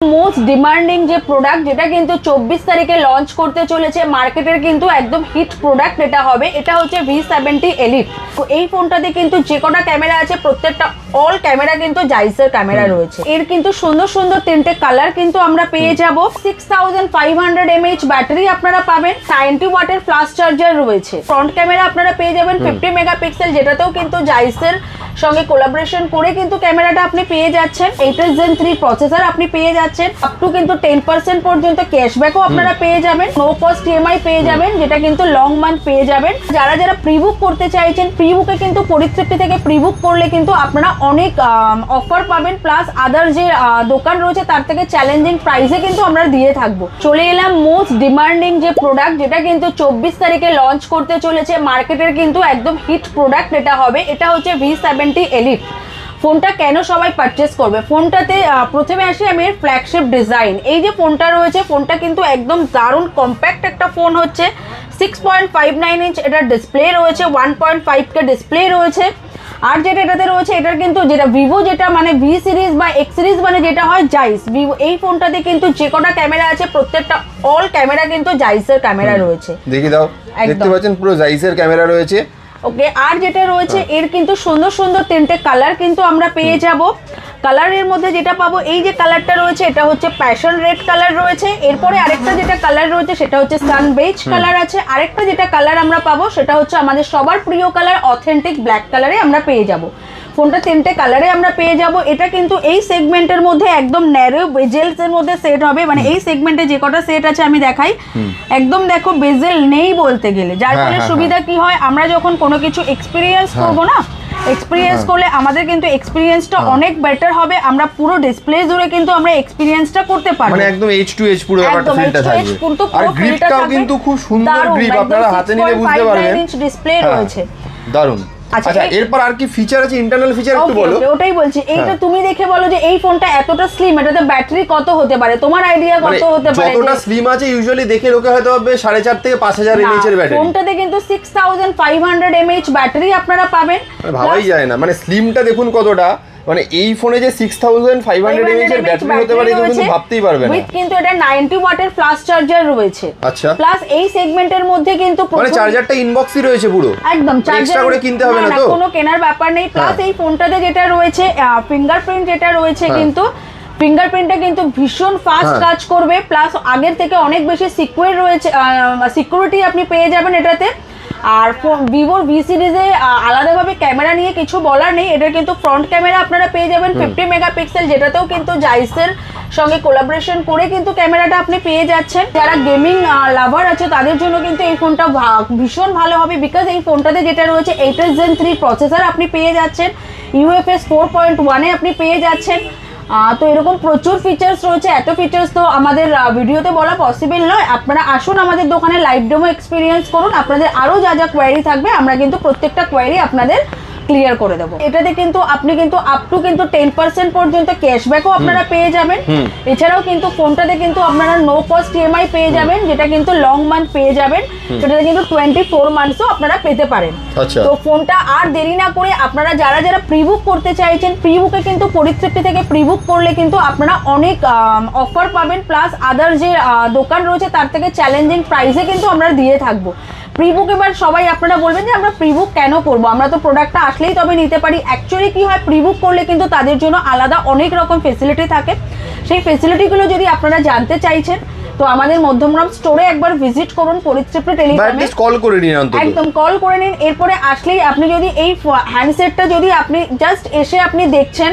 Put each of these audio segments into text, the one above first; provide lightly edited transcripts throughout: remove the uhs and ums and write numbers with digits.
Most demanding যে product যেটা কিন্তু 24 তারিখে লঞ্চ করতে চলেছে মার্কেটের কিন্তু একদম হিট প্রোডাক্ট এটা হবে, এটা হচ্ছে V70 Elite। তো এই ফোনটাতে কিন্তু যে কটা ক্যামেরা আছে প্রত্যেকটা অল ক্যামেরা কিন্তু জাইসের ক্যামেরা রয়েছে। এর কিন্তু সুন্দর সুন্দর তিনটে কালার কিন্তু আমরা পেয়ে যাব। 6500 mAh ব্যাটারি আপনারা পাবেন, 90 ওয়াটের ফাস্ট চার্জার রয়েছে। ফ্রন্ট ক্যামেরা আপনারা পেয়ে যাবেন 50 মেগাপিক্সেল, যেটাতেও কিন্তু জাইসের সঙ্গে কোলাবোরেশন করে কিন্তু ক্যামেরাটা আপনি পেয়ে যাচ্ছেন। 8 Gen 3 প্রসেসর আপনি পেয়ে যাচ্ছেন, আপ টু কিন্তু 10% পর্যন্ত ক্যাশব্যাকও আপনারা পেয়ে যাবেন, নো কস্ট ইএমআই পেয়ে যাবেন, যেটা কিন্তু লং মান্থ পেয়ে যাবেন। যারা যারা প্রিবুক করতে চাইছেন, প্রিবুকে কিন্তু পরিতৃপ্তি থেকে প্রিবুক করলে কিন্তু আপনারা অনেক অফার পাবেন, প্লাস আদার যে দোকান রয়েছে তার থেকে চ্যালেঞ্জিং প্রাইসে কিন্তু আমরা দিয়ে থাকবো। চলে এলাম মোস্ট ডিমান্ডিং যে প্রোডাক্ট যেটা কিন্তু 24 তারিখে লঞ্চ করতে চলেছে মার্কেটের কিন্তু একদম হিট প্রোডাক্ট এটা হবে, এটা হচ্ছে V70 Elite। ফোনটা কেন সবাই পারচেস করবে? ফোনটাতে প্রথমে আসি আমি এর ফ্ল্যাগশিপ ডিজাইন। এই যে ফোনটা রয়েছে, ফোনটা কিন্তু একদম দারুণ কম্প্যাক্ট একটা ফোন হচ্ছে। 6.59 ইঞ্চ এটার ডিসপ্লে রয়েছে, 1.5K ডিসপ্লে রয়েছে। আর যেটা এটাতে রয়েছে, এটার কিন্তু যেটা ভিভো যেটা মানে ভি সিরিজ বা এক্স সিরিজ মানে যেটা হয় জাইস, ভিভো এই ফোনটাতে কিন্তু যে কটা ক্যামেরা আছে প্রত্যেকটা অল ক্যামেরা কিন্তু জাইসের ক্যামেরা রয়েছে। দেখি দাও, দেখতে পাচ্ছেন পুরো জাইসের ক্যামেরা রয়েছে। ওকে, আর যেটা রয়েছে এর কিন্তু সুন্দর সুন্দর তিনটে কালার কিন্তু আমরা পেয়ে যাব। কালারের মধ্যে যেটা পাবো, এই যে কালারটা রয়েছে এটা হচ্ছে প্যাশন রেড কালার রয়েছে। এরপরে আরেকটা যেটা কালার রয়েছে সেটা হচ্ছে সান বেজ কালার আছে। আরেকটা যেটা কালার আমরা পাবো সেটা হচ্ছে আমাদের সবার প্রিয় কালার অথেন্টিক ব্ল্যাক কালারে আমরা পেয়ে যাব। ফোনটা তিনটে কালারে আমরা পেয়ে যাব। এটা কিন্তু এই সেগমেন্টের মধ্যে একদম ন্যারো বেজেলস এর মধ্যে সেট হবে, মানে এই সেগমেন্টে যে কটা সেট আছে আমি দেখাই, একদম দেখো বেজেল নেই বলতে গেলে, যার ফলে সুবিধা কি হয়, আমরা যখন কোনো কিছু এক্সপিরিয়েন্স করবো না, এক্সপিরিয়েন্স করলে আমাদের কিন্তু এক্সপিরিয়েন্সটা অনেক বেটার হবে। আমরা পুরো ডিসপ্লে জুড়ে কিন্তু আমরা এক্সপিরিয়েন্সটা করতে পারবো, মানে একদম এজ টু এজ পুরো ব্যাপারটা ফিলটা থাকবে। আর গ্রিপটাও কিন্তু খুব সুন্দর গ্রিপ, আপনারা হাতে নিলে বুঝতে পারবেন। 6.59 ইঞ্চ ডিসপ্লে রয়েছে, দারুণ। আচ্ছা, এরপর আর কি ফিচার আছে, ইন্টারনাল ফিচার একটু বলো। ওটাই বলছি, এইটা তুমি দেখে বলো যে এই ফোনটা এতটা স্লিম, এটাতে ব্যাটারি কত হতে পারে, তোমার আইডিয়া কত হতে পারে? যতটা স্লিম আছে ইউজুয়ালি দেখে লোকে হয়তো ভাববে 4.5 থেকে 5000 mAh এর ব্যাটারি। ফোনটাতে কিন্তু 6500 mAh ব্যাটারি আপনারা পাবেন, ভাবাই যায় না, মানে স্লিমটা দেখুন কতটা, মানে এই ফোনে যে 6500 mAh এর ব্যাটারি হতে পারে এটা কিন্তু ভাবতেই পারবে না। উইথ কিন্তু এটা 90 ওয়াটের ফাস্ট চার্জার রয়েছে। আচ্ছা, প্লাস এই সেগমেন্টের মধ্যে কিন্তু মানে চার্জারটা ইনবক্সই রয়েছে পুরো, একদম এক্সট্রা করে কিনতে হবে না তো, কোনো কেনার ব্যাপার নেই। প্লাস এই ফোনটাতে যেটা রয়েছে ফিঙ্গারপ্রিন্ট যেটা রয়েছে, কিন্তু ফিঙ্গারপ্রিন্টটা কিন্তু ভীষণ ফাস্ট কাজ করবে, প্লাস আগের থেকে অনেক বেশি সিকিউর রয়েছে, সিকিউরিটি আপনি পেয়ে যাবেন এটাতে। আর ভিভোর ভি সিরিজে আলাদাভাবে ক্যামেরা নিয়ে কিছু বলার নেই, এটা কিন্তু ফ্রন্ট ক্যামেরা আপনারা পেয়ে যাবেন 50 মেগাপিক্সেল, যেটাতেও কিন্তু জাইসের সঙ্গে কোলাবোরেশন করে কিন্তু ক্যামেরাটা আপনি পেয়ে যাচ্ছেন। যারা গেমিং লাভার আছে তাদের জন্য কিন্তু এই ফোনটা ভীষণ ভালো হবে, বিকজ এই ফোনটাতে যেটা রয়েছে 8 Gen 3 প্রসেসর আপনি পেয়ে যাচ্ছেন, UFS 4.1 আপনি পেয়ে যাচ্ছেন। তো এরকম প্রচুর ফিচার্স রয়েছে, এত ফিচার্স তো আমাদের ভিডিওতে বলা পসিবল নয়। আপনারা আসুন আমাদের দোকানে, লাইভ ডেমো এক্সপিরিয়েন্স করুন, আপনাদের আরও যা যা কোয়ারি থাকবে আমরা কিন্তু প্রত্যেকটা কোয়ারি আপনাদের ক্লিয়ার করে দেবো। এটাতে কিন্তু আপনি কিন্তু আপ টু কিন্তু 10% পর্যন্ত ক্যাশব্যাকও আপনারা পেয়ে যাবেন। এছাড়াও কিন্তু ফোনটাতে কিন্তু আপনারা নো কস্ট ইএমআই পেয়ে যাবেন, যেটা কিন্তু লং মান্থ পেয়ে যাবেন, সেটাতে কিন্তু 24 মান্থসও আপনারা পেতে পারেন। তো ফোনটা আর দেরি না করে আপনারা যারা যারা প্রিবুক করতে চাইছেন, প্রিবুকে কিন্তু পরিতৃপ্তি থেকে প্রিবুক করলে কিন্তু আপনারা অনেক অফার পাবেন, প্লাস আদার যে দোকান রয়েছে তার থেকে চ্যালেঞ্জিং প্রাইসে কিন্তু আমরা দিয়ে থাকবো। প্রিবুক এবার সবাই আপনারা বলবেন যে আমরা প্রিবুক কেন করব, আমরা তো প্রোডাক্টটা আসলেই তবে নিতে পারি। অ্যাকচুয়ালি কি হয়, প্রিবুক করলে কিন্তু তাদের জন্য আলাদা অনেক রকম ফেসিলিটি থাকে। সেই ফেসিলিটিগুলো যদি আপনারা জানতে চাইছেন তো আমাদের মধ্যমগ্রাম স্টোরে একবার ভিজিট করুন, পরিতৃপ্তি টেলিকমে কল করে নিন, একদম কল করে নিন। এরপরে আসলেই আপনি যদি এই হ্যান্ডসেটটা যদি আপনি জাস্ট এসে আপনি দেখছেন,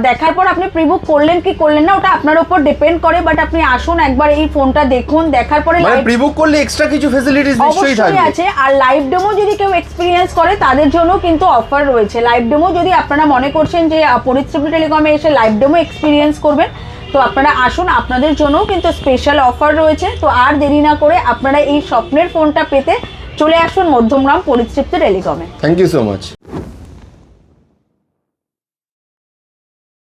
দেখার পর আপনি প্রিবুক করলেন কি করলেন না ওটা আপনার উপর ডিপেন্ড করে, বাট আপনি আসুন একবার এই ফোনটা দেখুন, দেখার পরে মানে প্রিবুক করলে এক্সট্রা কিছু ফ্যাসিলিটিস নিশ্চয়ই থাকবে আছে। আর লাইভ ডেমো যদি কেউ এক্সপেরিয়েন্স করে তাদের জন্য কিন্তু অফার রয়েছে। লাইভ ডেমো যদি আপনারা মনে করছেন যে পরিতৃপ্তি টেলিকমে এসে লাইভ ডেমো এক্সপিরিয়েন্স করবেন, তো আপনারা আসুন, আপনাদের জন্যও কিন্তু স্পেশাল অফার রয়েছে। তো আর দেরি না করে আপনারা এই স্বপ্নের ফোনটা পেতে চলে আসুন মধ্যমগ্রাম পরিতৃপ্তি টেলিকমে। Thank you so much.